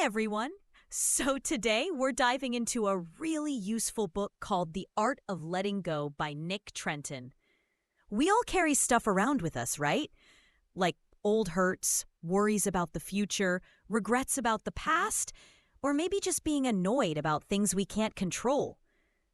everyone. So today we're diving into a really useful book called The Art of Letting Go by Nick Trenton. We all carry stuff around with us, right? Like old hurts, worries about the future, regrets about the past, or maybe just being annoyed about things we can't control.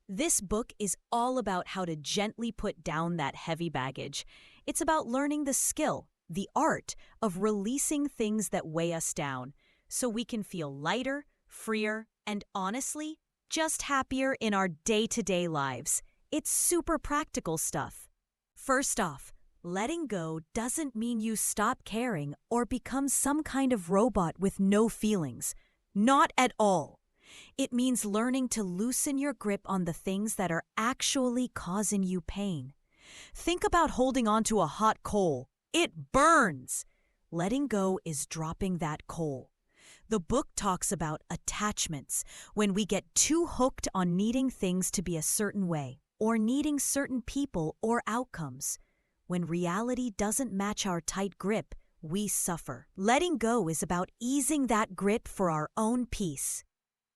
This book is all about how to gently put down that heavy baggage. It's about learning the skill, the art of releasing things that weigh us down, so we can feel lighter, freer, and honestly, just happier in our day-to-day lives. It's super practical stuff. First off, letting go doesn't mean you stop caring or become some kind of robot with no feelings. Not at all. It means learning to loosen your grip on the things that are actually causing you pain. Think about holding onto a hot coal. It burns. Letting go is dropping that coal. The book talks about attachments, when we get too hooked on needing things to be a certain way, or needing certain people or outcomes. When reality doesn't match our tight grip, we suffer. Letting go is about easing that grip for our own peace.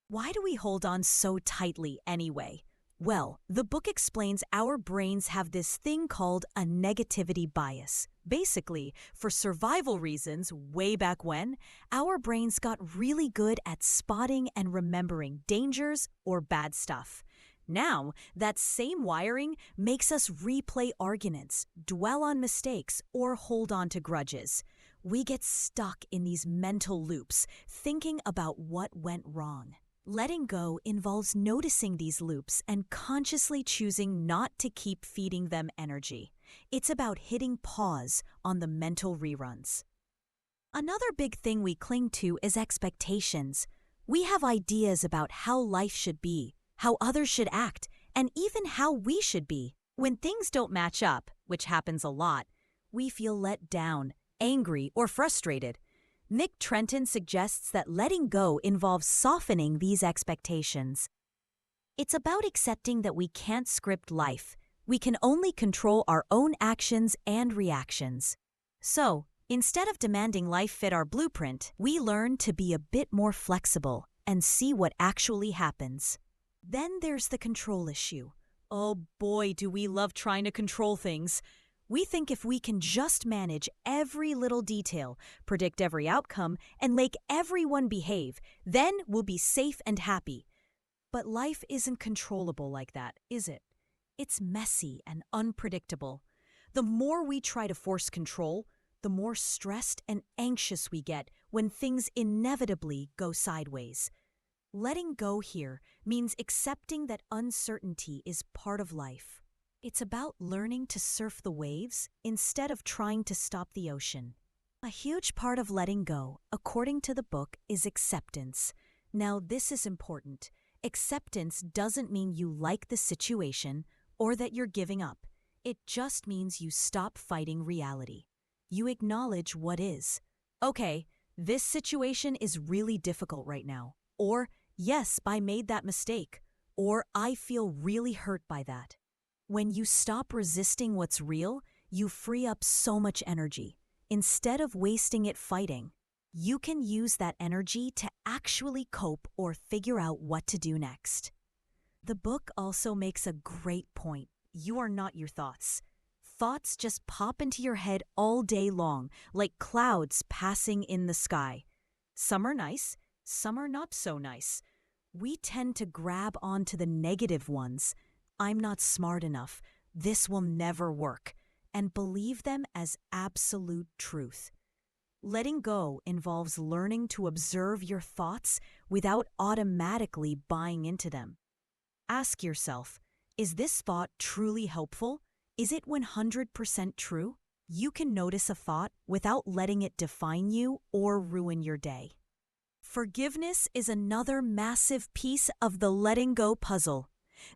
Why do we hold on so tightly anyway? Well, the book explains our brains have this thing called a negativity bias. Basically, for survival reasons, way back when, our brains got really good at spotting and remembering dangers or bad stuff. Now, that same wiring makes us replay arguments, dwell on mistakes, or hold on to grudges. We get stuck in these mental loops, thinking about what went wrong. Letting go involves noticing these loops and consciously choosing not to keep feeding them energy. It's about hitting pause on the mental reruns. Another big thing we cling to is expectations. We have ideas about how life should be, how others should act, and even how we should be. When things don't match up, which happens a lot, we feel let down, angry, or frustrated. Nick Trenton suggests that letting go involves softening these expectations. It's about accepting that we can't script life. We can only control our own actions and reactions. So, instead of demanding life fit our blueprint, we learn to be a bit more flexible and see what actually happens. Then there's the control issue. Oh boy, do we love trying to control things. We think if we can just manage every little detail, predict every outcome, and make everyone behave, then we'll be safe and happy. But life isn't controllable like that, is it? It's messy and unpredictable. The more we try to force control, the more stressed and anxious we get when things inevitably go sideways. Letting go here means accepting that uncertainty is part of life. It's about learning to surf the waves instead of trying to stop the ocean. A huge part of letting go, according to the book, is acceptance. Now, this is important. Acceptance doesn't mean you like the situation or that you're giving up. It just means you stop fighting reality. You acknowledge what is. Okay, this situation is really difficult right now. Or, yes, I made that mistake. Or, I feel really hurt by that. When you stop resisting what's real, you free up so much energy. Instead of wasting it fighting, you can use that energy to actually cope or figure out what to do next. The book also makes a great point. You are not your thoughts. Thoughts just pop into your head all day long, like clouds passing in the sky. Some are nice, some are not so nice. We tend to grab onto the negative ones. I'm not smart enough, this will never work, and believe them as absolute truth. Letting go involves learning to observe your thoughts without automatically buying into them. Ask yourself, is this thought truly helpful? Is it 100% true? You can notice a thought without letting it define you or ruin your day. Forgiveness is another massive piece of the letting go puzzle.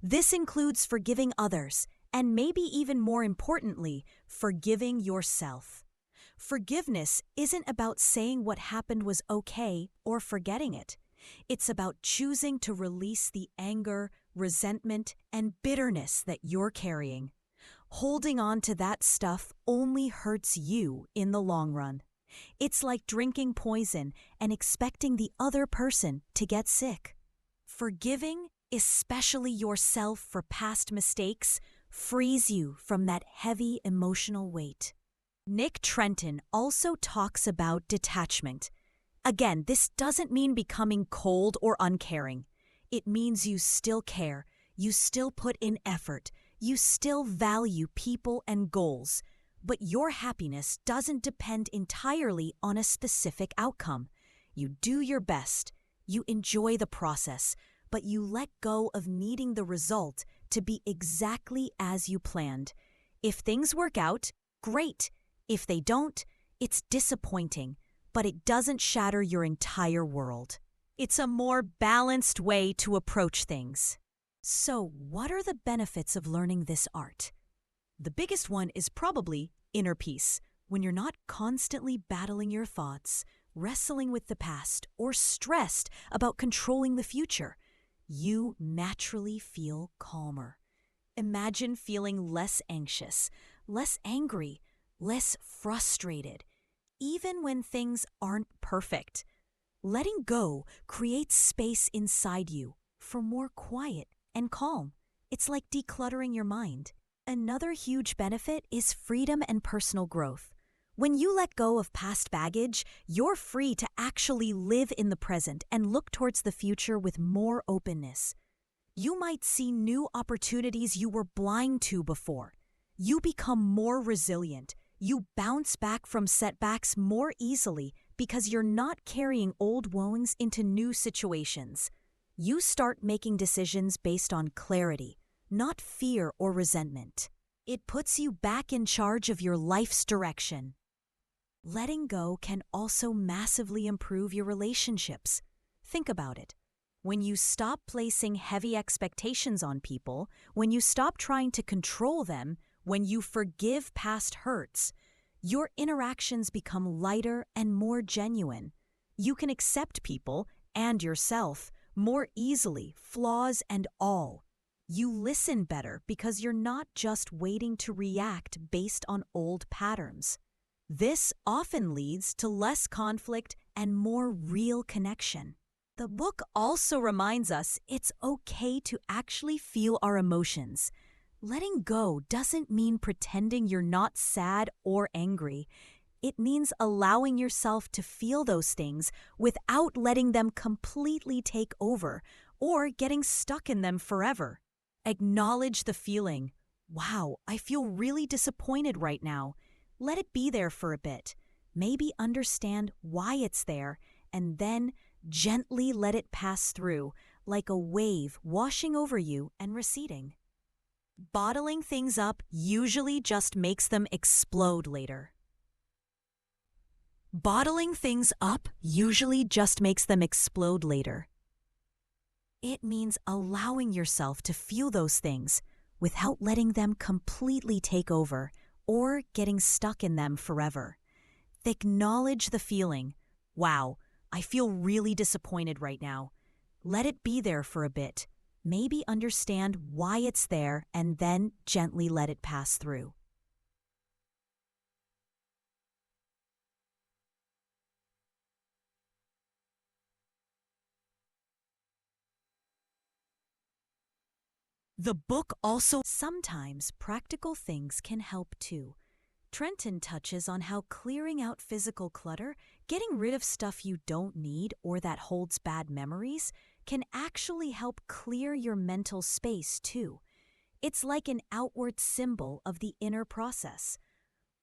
This includes forgiving others, and maybe even more importantly, forgiving yourself. Forgiveness isn't about saying what happened was okay or forgetting it. It's about choosing to release the anger, resentment, and bitterness that you're carrying. Holding on to that stuff only hurts you in the long run. It's like drinking poison and expecting the other person to get sick. Forgiving, especially yourself for past mistakes, frees you from that heavy emotional weight. Nick Trenton also talks about detachment. Again, this doesn't mean becoming cold or uncaring. It means you still care, you still put in effort, you still value people and goals, but your happiness doesn't depend entirely on a specific outcome. You do your best, you enjoy the process, but you let go of needing the result to be exactly as you planned. If things work out, great. If they don't, it's disappointing, but it doesn't shatter your entire world. It's a more balanced way to approach things. So, what are the benefits of learning this art? The biggest one is probably inner peace. When you're not constantly battling your thoughts, wrestling with the past, or stressed about controlling the future, you naturally feel calmer. Imagine feeling less anxious, less angry, less frustrated, even when things aren't perfect. Letting go creates space inside you for more quiet and calm. It's like decluttering your mind. Another huge benefit is freedom and personal growth. When you let go of past baggage, you're free to actually live in the present and look towards the future with more openness. You might see new opportunities you were blind to before. You become more resilient. You bounce back from setbacks more easily because you're not carrying old wounds into new situations. You start making decisions based on clarity, not fear or resentment. It puts you back in charge of your life's direction. Letting go can also massively improve your relationships. Think about it. When you stop placing heavy expectations on people, when you stop trying to control them, when you forgive past hurts, your interactions become lighter and more genuine. You can accept people and yourself more easily, flaws and all. You listen better because you're not just waiting to react based on old patterns. This often leads to less conflict and more real connection. The book also reminds us it's okay to actually feel our emotions. Letting go doesn't mean pretending you're not sad or angry. It means allowing yourself to feel those things without letting them completely take over or getting stuck in them forever. Acknowledge the feeling. Wow, I feel really disappointed right now. Let it be there for a bit. Maybe understand why it's there, and then gently let it pass through, like a wave washing over you and receding. Bottling things up usually just makes them explode later. Bottling things up usually just makes them explode later. It means allowing yourself to feel those things without letting them completely take over or getting stuck in them forever. Acknowledge the feeling. Wow, I feel really disappointed right now. Let it be there for a bit. Maybe understand why it's there and then gently let it pass through. The book also sometimes practical things can help too. Trenton touches on how clearing out physical clutter, getting rid of stuff you don't need or that holds bad memories, can actually help clear your mental space too. It's like an outward symbol of the inner process.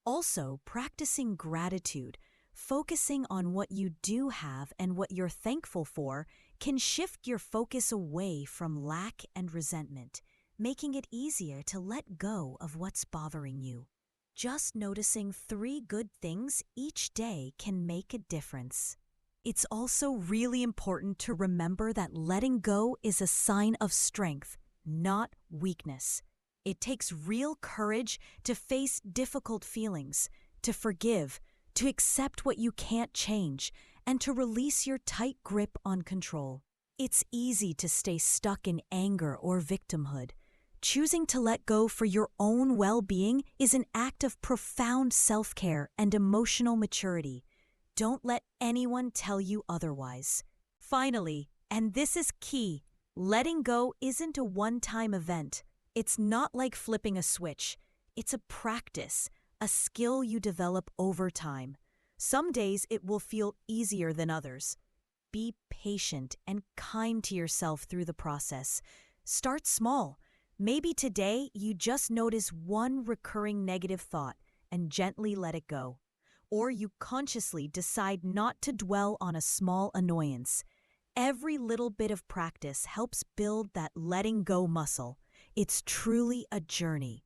Also, practicing gratitude, focusing on what you do have and what you're thankful for, can shift your focus away from lack and resentment, making it easier to let go of what's bothering you. Just noticing 3 good things each day can make a difference. It's also really important to remember that letting go is a sign of strength, not weakness. It takes real courage to face difficult feelings, to forgive, to accept what you can't change, and to release your tight grip on control. It's easy to stay stuck in anger or victimhood. Choosing to let go for your own well-being is an act of profound self-care and emotional maturity. Don't let anyone tell you otherwise. Finally, and this is key, letting go isn't a one-time event. It's not like flipping a switch. It's a practice, a skill you develop over time. Some days it will feel easier than others. Be patient and kind to yourself through the process. Start small. Maybe today you just notice one recurring negative thought and gently let it go. Or you consciously decide not to dwell on a small annoyance. Every little bit of practice helps build that letting go muscle. It's truly a journey.